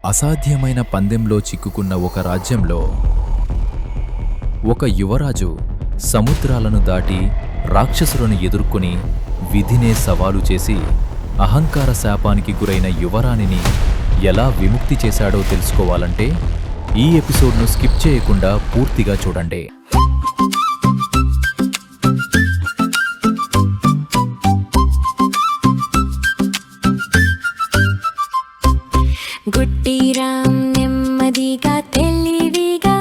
అసాధ్యమైన పందెంలో చిక్కుకున్న ఒక రాజ్యంలో ఒక యువరాజు సముద్రాలను దాటి రాక్షసులను ఎదుర్కొని విధినే సవాలు చేసి అహంకార శాపానికి గురైన యువరాణిని ఎలా విముక్తి చేశాడో తెలుసుకోవాలంటే ఈ ఎపిసోడ్ను స్కిప్ చేయకుండా పూర్తిగా చూడండి. గుట్టిరాం నెమ్మదిగా తెలివిగా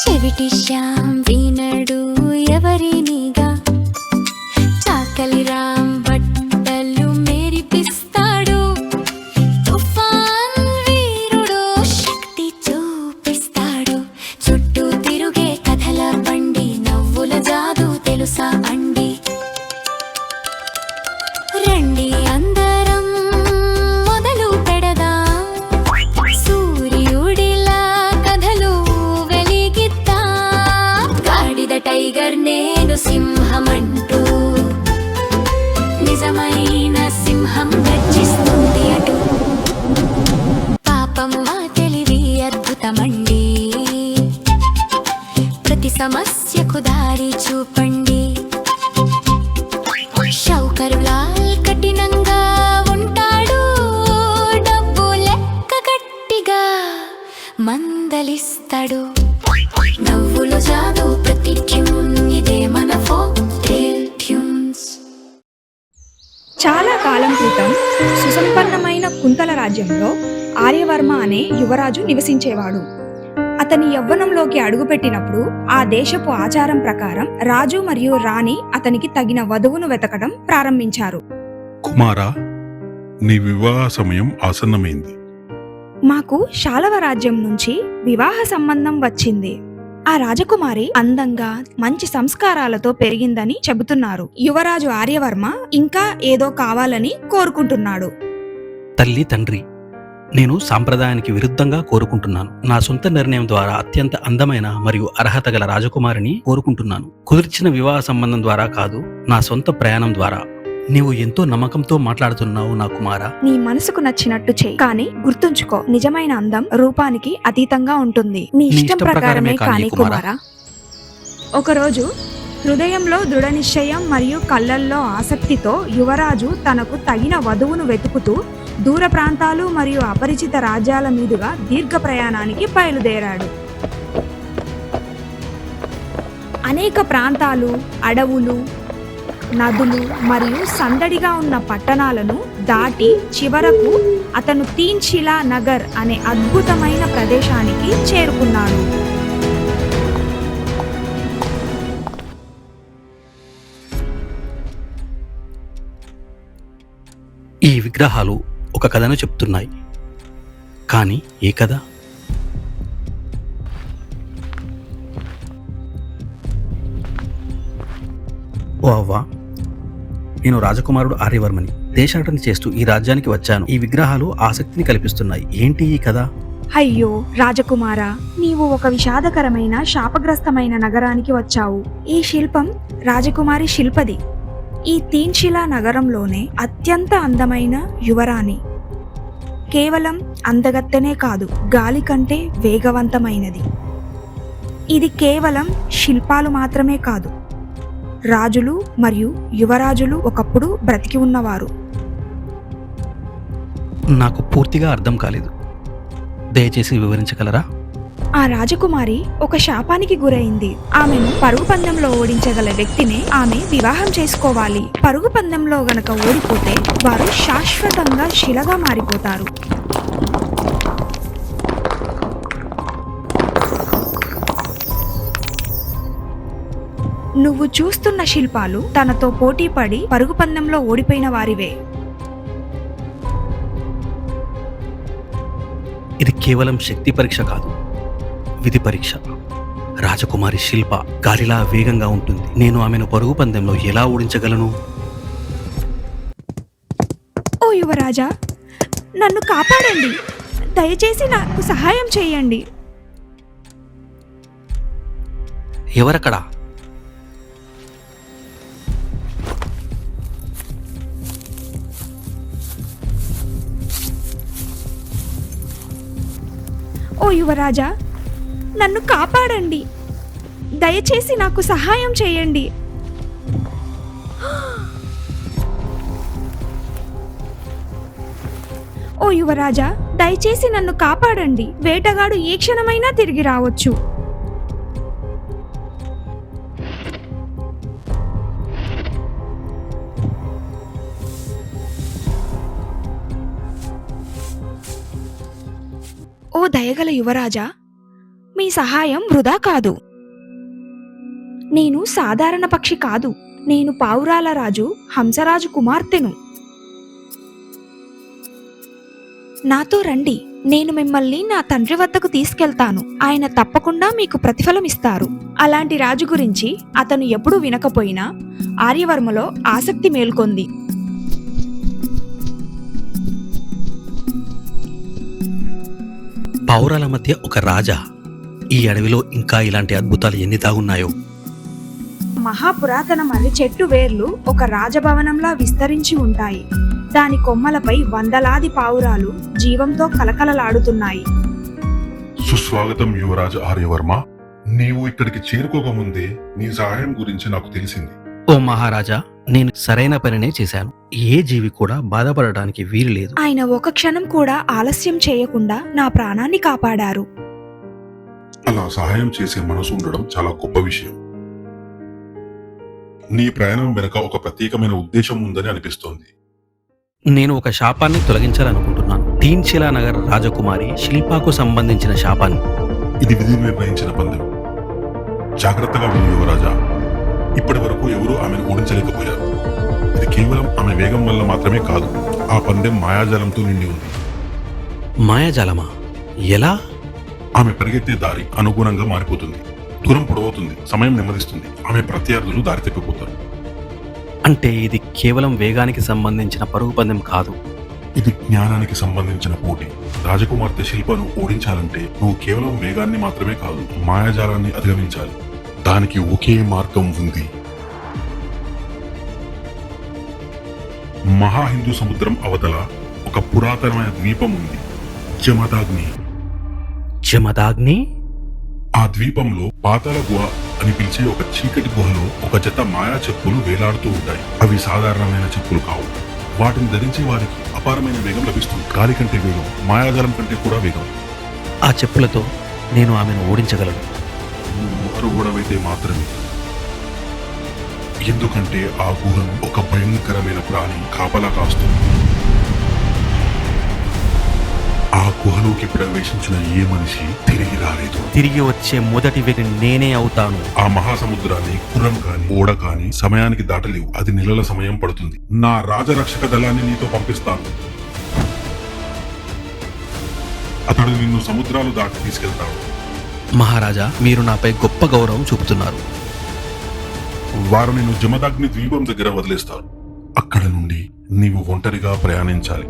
చెవిటి శ్యాం వినడు ఎవరినిగా చాకలిరాం బట్టలు మెరిపిస్తాడు తుఫాన్ వీరుడు శక్తి చూపిస్తాడు చుట్టూ తిరుగే కథల బండి నవ్వుల జాదు తెలుసా అండి రండి అందరం మొదలు పెడదాం సూర్యుడిలా కథలు వెలిగిద్దాం గాడిద టైగర్ నేను సింహమంటూ నిజమైన సింహం గర్జిస్తుంది అటు పాపం మా తెలివి అద్భుతమండి ప్రతి సమస్యకు దారి చూపండి షౌకరులాల్ కఠినంగా ఉంటాడు డబ్బు లెక్క గట్టిగా మందలిస్తాడు నవ్వులు జాదు ప్రతి ట్యూన్ ఇదే మన ఫోక్ టేల్ ట్యూన్స్. చాలా కాలం క్రితం సుసంపన్నమైన కుంతల రాజ్యంలో ఆర్యవర్మ అనే యువరాజు నివసించేవాడు. అతని యవ్వనంలోకి అడుగుపెట్టినప్పుడు ఆ దేశపు ఆచారం ప్రకారం రాజు మరియు రాణి అతనికి తగిన వధువును వెతకడం ప్రారంభించారు. కుమారా, నీ వివాహ సమయం ఆసన్నమైంది. మాకు శాలవ రాజ్యం నుంచి వివాహ సంబంధం వచ్చింది. ఆ రాజకుమారి అందంగా మంచి సంస్కారాలతో పెరిగిందని చెబుతున్నారు. యువరాజు ఆర్యవర్మ ఇంకా ఏదో కావాలని కోరుకుంటున్నాడు. తల్లి తండ్రి, నేను సాంప్రదాయానికి విరుద్ధంగా కోరుకుంటున్నాను. నా సొంత నిర్ణయం ద్వారా అత్యంత అందమైన మరియు అర్హత గల రాజకుమారిని కోరుకుంటున్నాను. కుదిర్చిన వివాహ సంబంధం ద్వారా కాదు, నా సొంత ప్రయాణం ద్వారా. నీవు ఎంతో నమ్మకంతో మాట్లాడుతున్నావు నా కుమారా. నీ మనసుకు నచ్చినట్టు చెయ్యి, కానీ గుర్తుంచుకో, నిజమైన అందం రూపానికి అతీతంగా ఉంటుంది. నీ ఇష్టం ప్రకారమే కానీ కుమారా. ఒకరోజు హృదయంలో దృఢ నిశ్చయం మరియు కళ్ళల్లో ఆసక్తితో యువరాజు తనకు తగిన వధువును వెతుకుతూ దూర ప్రాంతాలు మరియు అపరిచిత రాజ్యాల మీదుగా దీర్ఘ ప్రయాణానికి బయలుదేరాడు. అనేక ప్రాంతాలు, అడవులు, నదులు మరియు సందడిగా ఉన్న పట్టణాలను దాటి చివరకు అతను తీన్షిలా నగర్ అనే అద్భుతమైన ప్రదేశానికి చేరుకున్నాడు. ఈ విగ్రహాలు ఒక కథను చెప్తున్నాయి, కానీ ఏ కథ? ఓ అవ్వా, నేను రాజకుమారుడు ఆర్యవర్మని. దేశాటన చేస్తూ ఈ రాజ్యానికి వచ్చాను. ఈ విగ్రహాలు ఆసక్తిని కల్పిస్తున్నాయి. ఏంటి ఈ కథ? అయ్యో రాజకుమారా, నీవు ఒక విషాదకరమైన శాపగ్రస్తమైన నగరానికి వచ్చావు. ఈ శిల్పం రాజకుమారి శిల్పది. ఈ తీన్షిలా నగరంలోనే అత్యంత అందమైన యువరాణి. కేవలం అందగత్తెనే కాదు, గాలి కంటే వేగవంతమైనది. ఇది కేవలం శిల్పాలు మాత్రమే కాదు, రాజులు మరియు యువరాజులు ఒకప్పుడు బ్రతికి ఉన్నవారు. నాకు పూర్తిగా అర్థం కాలేదు, దయచేసి వివరించగలరా? ఆ రాజకుమారి ఒక శాపానికి గురైంది. ఆమెను పరుగు పందెంలో ఓడించగల వ్యక్తిని ఆమె వివాహం చేసుకోవాలి. పరుగు పందెంలో గనక ఓడిపోతే వారు శాశ్వతంగా శిలగా మారిపోతారు. నువ్వు చూస్తున్న శిల్పాలు తనతో పోటీపడి పరుగు పందెంలో ఓడిపోయిన వారివే. ఇది కేవలం శక్తి పరీక్ష కాదు, విధి పరీక్ష. రాజకుమారి శిల్ప గాలిలా వేగంగా ఉంటుంది. నేను ఆమెను పరుగు పందెంలో ఎలా ఓడించగలను? ఓ యువరాజా, నన్ను కాపాడండి. దయచేసి నాకు సహాయం చేయండి. ఎవరక్కడా? ఓ యువరాజా, నన్ను కాపాడండి. దయచేసి నాకు సహాయం చేయండి. ఓ యువరాజా, దయచేసి నన్ను కాపాడండి. వేటగాడు ఏ క్షణమైనా తిరిగి రావచ్చు. ఓ దయగల యువరాజా, మీ సహాయం వృధా కాదు. నేను సాధారణ పక్షి కాదు. నేను పావురాల రాజు హంసరాజు కుమార్తెను. నాతో రండి. నేను మిమ్మల్ని నా తండ్రి వద్దకు తీసుకెళ్తాను. ఆయన తప్పకుండా మీకు ప్రతిఫలం ఇస్తారు. అలాంటి రాజు గురించి అతను ఎప్పుడూ వినకపోయినా ఆర్యవర్మలో ఆసక్తి మేల్కొంది. పావురాల మధ్య ఒక రాజా. ఈ అడవిలో ఇంకా ఇలాంటి అద్భుతాలు ఎన్ని దాగున్నాయో. మహాపురాతన మర్రి చెట్టు వేర్లు ఒక రాజభవనంలా విస్తరించి ఉంటాయి. దాని కొమ్మలపై వందలాది పావురాలు జీవంతో కలకలలాడుతున్నాయి. సుస్వాగతం యువరాజ ఆర్యవర్మ. నీవు ఇక్కడికి చేరుకోకముందే నీ సహాయం గురించి నాకు తెలిసింది. ఓ మహారాజా, నేను సరైన పనినే చేశాను. ఏ జీవి కూడా బాధపడడానికి వీలు లేదు. ఆయన ఒక క్షణం కూడా ఆలస్యం చేయకుండా నా ప్రాణాన్ని కాపాడారు. అలా సహాయం చేసే మనసు ఉండడం చాలా గొప్ప విషయం. నీ ప్రయాణం వెనుక ఒక ప్రత్యేకమైన ఉద్దేశం ఉందని అనిపిస్తోంది. నేను ఒక శాపాన్ని తొలగించాలనుకుంటున్నాను. తీన్శిలా నగర్ రాజకుమారి శిల్పాకు సంబంధించిన శాపాన్ని. ఇది విధి నిర్ణయించిన పందెం. జాగ్రత్తగా విను యువరాజా. ఇప్పటి వరకు ఎవరూ ఆమెను ఓడించలేకపోయారు. ఇది కేవలం ఆమె వేగం వల్ల మాత్రమే కాదు. ఆ పందెం మాయాజాలంతో నిండి ఉంది. మాయాజాలమా? ఎలా? ఆమె పరిగెత్తే దారి అనుగుణంగా మారిపోతుంది. దూరం పొడవుతుంది, సమయం నెమ్మదిస్తుంది. ఆమె ప్రత్యర్థులు దారి తప్పిపోతారు. అంటే ఇది కేవలం వేగానికి సంబంధించిన పరుగు పందెం కాదు. ఇది జ్ఞానానికి సంబంధించిన పోటీ. రాజకుమార్తె శిల్పను ఓడించాలంటే నువ్వు కేవలం వేగాన్ని మాత్రమే కాదు, మాయాజాలాన్ని అధిగమించాలి. దానికి ఒకే మార్గం ఉంది. మహాహిందూ సముద్రం అవతల ఒక పురాతనమైన ద్వీపం ఉంది, జమదాగ్ని. జమదాగ్ని? ఆ ద్వీపంలో పాతాళ గుహ అని పిలిచే ఒక చీకటి గుహలో ఒక జత మాయా చెప్పులు వేలాడుతూ ఉంటాయి. అవి సాధారణమైన చెప్పులు కావు. వాటిని ధరించే వారికి అపారమైన వేగం లభిస్తుంది. గాలి కంటే వేగం, మాయాజాలం కంటే కూడా వేగం. ఆ చెప్పులతో నేను ఆమెను ఓడించగలను. నువ్వు అరుగుడవైతే మాత్రమే. ఎందుకంటే ఆ గుహను ఒక భయంకరమైన ప్రాణి కాపలా కాస్తుంది. ఆ గుహలోకి ప్రవేశించిన ఏ మనిషి తిరిగి రాలేదు. తిరిగి వచ్చే మొదటి వ్యక్తి నేనే అవుతాను. ఆ మహాసముద్రాన్ని గుర్రం కాని ఓడ కాని సమయానికి దాటలేవు. అది నెలల సమయం పడుతుంది. నా రాజరక్షక దళాన్ని నీతో పంపిస్తాను. అతడు నిన్ను సముద్రాలు దాటి తీసుకెళ్తాడు. మహారాజా, మీరు నాపై గొప్ప గౌరవం చూపుతున్నారు. వారు నిన్ను జమదాగ్ని ద్వీపం దగ్గర వదిలేస్తారు. అక్కడ నుండి నీవు ఒంటరిగా ప్రయాణించాలి.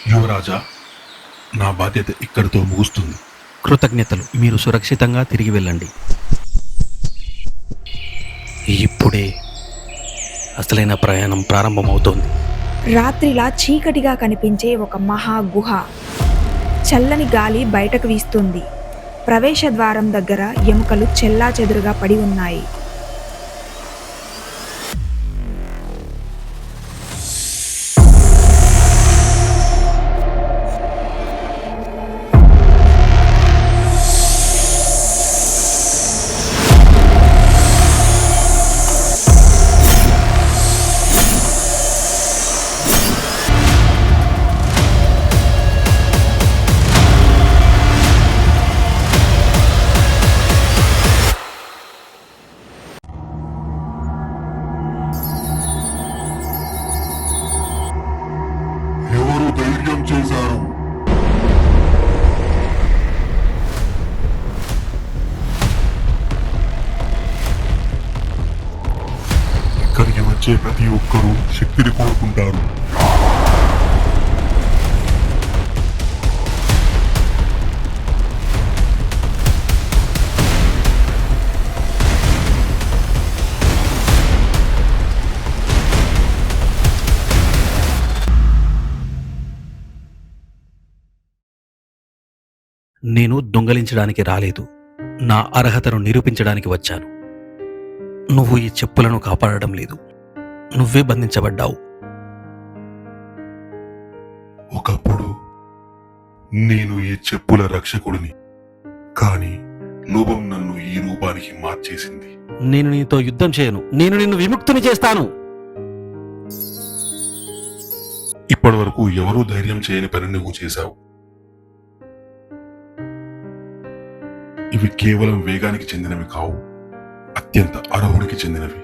యువరాజా, నా బాధ్యత ఇక్కడితో ముగుస్తుంది. కృతజ్ఞతలు. మీరు సురక్షితంగా తిరిగి వెళ్ళండి. ఇప్పుడే అసలైన ప్రయాణం ప్రారంభమవుతోంది. రాత్రిలా చీకటిగా కనిపించే ఒక మహా గుహ. చల్లని గాలి బయటకు వీస్తుంది. ప్రవేశ ద్వారం దగ్గర ఎముకలు చెల్లాచెదురుగా పడి ఉన్నాయి. ఎవరు ధైర్యం చేశారు? ఇక్కడికి వచ్చే ప్రతి ఒక్కరూ శక్తిని కోరుకుంటారు. నేను దొంగలించడానికి రాలేదు, నా అర్హతను నిరూపించడానికి వచ్చాను. నువ్వు ఈ చెప్పులను కాపాడడం లేదు, నువ్వే బంధించబడ్డావు. ఒకప్పుడు నేను ఈ చెప్పుల రక్షకుడిని, కానీ లోభం నన్ను ఈ రూపానికి మార్చేసింది. నేను నీతో యుద్ధం చేయను, నేను నిన్ను విముక్తిని చేస్తాను. ఇప్పటి వరకు ఎవరూ ధైర్యం చేయని పని నువ్వు చేశావు. ఇవి కేవలం వేగానికి చెందినవి కావు, అత్యంత అర్హుడికి చెందినవి.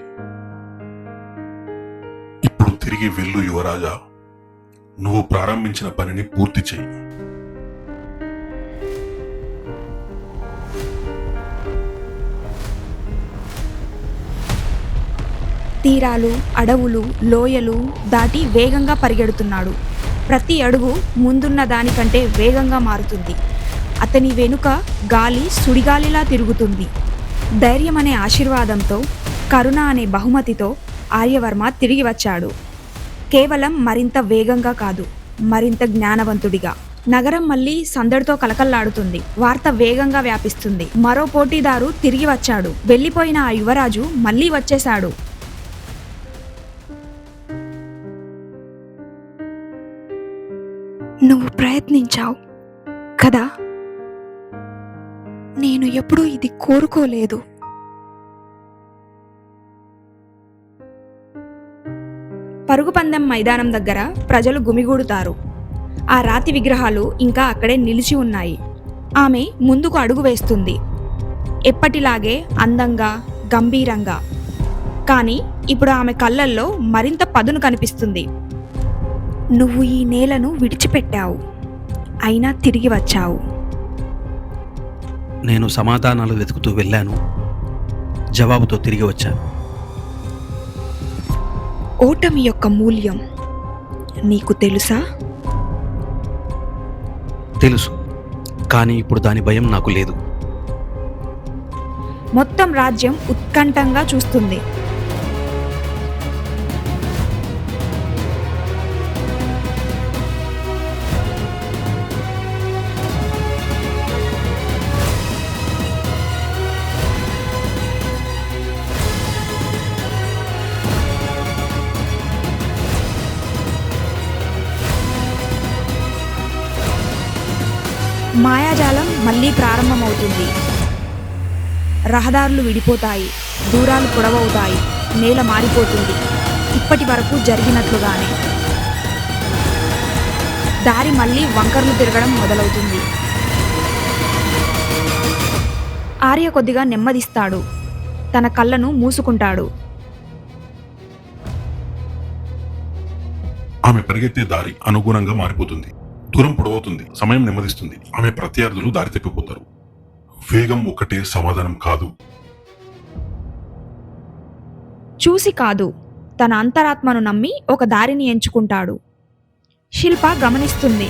ఇప్పుడు తిరిగి వెళ్ళు యువరాజా, నువ్వు ప్రారంభించిన పనిని పూర్తి చెయ్యి. తీరాలు, అడవులు, లోయలు దాటి వేగంగా పరిగెడుతున్నాడు. ప్రతి అడుగు ముందున్న దానికంటే వేగంగా మారుతుంది. అతని వెనుక గాలి సుడిగాలిలా తిరుగుతుంది. ధైర్యం అనే ఆశీర్వాదంతో, కరుణ అనే బహుమతితో ఆర్యవర్మ తిరిగి వచ్చాడు. కేవలం మరింత వేగంగా కాదు, మరింత జ్ఞానవంతుడిగా. నగరం మళ్ళీ సందడితో కలకల్లాడుతుంది. వార్త వేగంగా వ్యాపిస్తుంది. మరో పోటీదారు తిరిగి వచ్చాడు. వెళ్ళిపోయిన ఆ యువరాజు మళ్ళీ వచ్చేశాడు. నువ్వు ప్రయత్నించావు కదా, నేను ఎప్పుడూ ఇది కోరుకోలేదు. పరుగుపందెం మైదానం దగ్గర ప్రజలు గుమిగూడుతారు. ఆ రాతి విగ్రహాలు ఇంకా అక్కడే నిలిచి ఉన్నాయి. ఆమె ముందుకు అడుగు వేస్తుంది, ఎప్పటిలాగే అందంగా, గంభీరంగా. కానీ ఇప్పుడు ఆమె కళ్ళల్లో మరింత పదును కనిపిస్తుంది. నువ్వు ఈ నేలను విడిచిపెట్టావు, అయినా తిరిగి వచ్చావు. నేను సమాధానాలు వెతుకుతూ వెళ్ళాను, జవాబుతో తిరిగి వచ్చాను. ఓటమి యొక్క మూల్యం నీకు తెలుసా? తెలుసు, కానీ ఇప్పుడు దాని భయం నాకు లేదు. మొత్తం రాజ్యం ఉత్కంఠంగా చూస్తుంది. మాయాజాలం మళ్ళీ ప్రారంభమవుతుంది. రహదారులు విడిపోతాయి, దూరాలు పొడవవుతాయి, నేల మారిపోతుంది. ఇప్పటి వరకు జరిగినట్లుగానే దారి మళ్ళీ వంకర్లు తిరగడం మొదలవుతుంది. ఆర్య కొద్దిగా నెమ్మదిస్తాడు, తన కళ్ళను మూసుకుంటాడు. ఆమె పరిగెత్తే దారి అనుగుణంగా మారిపోతుంది. దూరం పొడవుతుంది, సమయం నెమ్మదిస్తుంది. ఆమె ప్రత్యర్థులు దారి తప్పిపోతారు. వేగం ఒకటే సమాధానం కాదు. చూసి కాదు, తన అంతరాత్మను నమ్మి ఒక దారిని ఎంచుకుంటాడు. శిల్ప గమనిస్తుంది,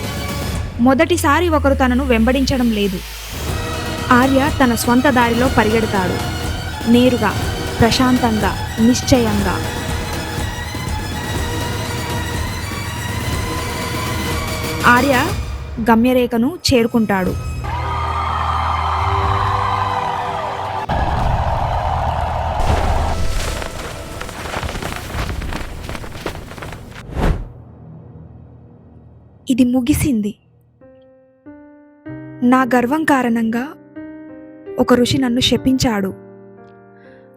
మొదటిసారి ఒకరు తనను వెంబడించడం లేదు. ఆర్య తన స్వంత దారిలో పరిగెడతాడు, నేరుగా, ప్రశాంతంగా, నిశ్చయంగా. ఆర్య గమ్యరేఖను చేరుకుంటాడు. ఇది ముగిసింది. నా గర్వం కారణంగా ఒక ఋషి నన్ను శపించాడు.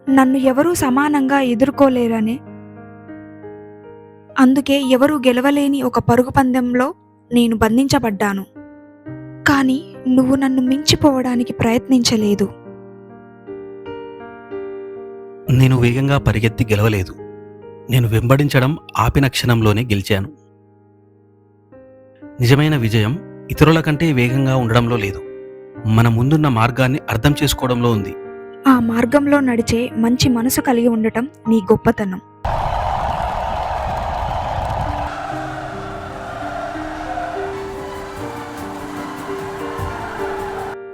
నన్ను ఎవరూ సమానంగా ఎదుర్కోలేరనే, అందుకే ఎవరూ గెలవలేని ఒక పరుగు పందెంలో నేను బంధించబడ్డాను. కానీ నువ్వు నన్ను మించిపోవడానికి ప్రయత్నించలేదు. నేను వేగంగా పరిగెత్తి గెలవలేదు. నేను వెంబడించడం ఆపిన క్షణంలోనే గెలిచాను. నిజమైన విజయం ఇతరుల కంటే వేగంగా ఉండడంలో లేదు, మన ముందున్న మార్గాన్ని అర్థం చేసుకోవడంలో ఉంది. ఆ మార్గంలో నడిచే మంచి మనసు కలిగి ఉండటం నీ గొప్పతనం.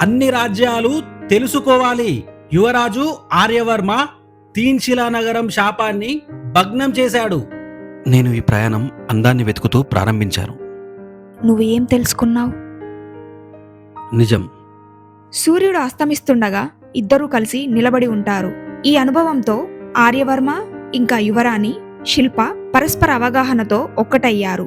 అన్ని రాజ్యాలు తెలుసుకోవాలి, యువరాజు ఆర్యవర్మ తీన్శిలా నగరం శాపాన్ని భగ్నం చేశాడు. నేను ఈ ప్రయాణం అందాన్ని వెతుకుతూ ప్రారంభించాను. నువ్వు ఏం తెలుసుకున్నావు? నిజం. సూర్యుడు అస్తమిస్తుండగా ఇద్దరూ కలిసి నిలబడి ఉంటారు. ఈ అనుభవంతో ఆర్యవర్మ ఇంకా యువరాణి శిల్ప పరస్పర అవగాహనతో ఒక్కటయ్యారు.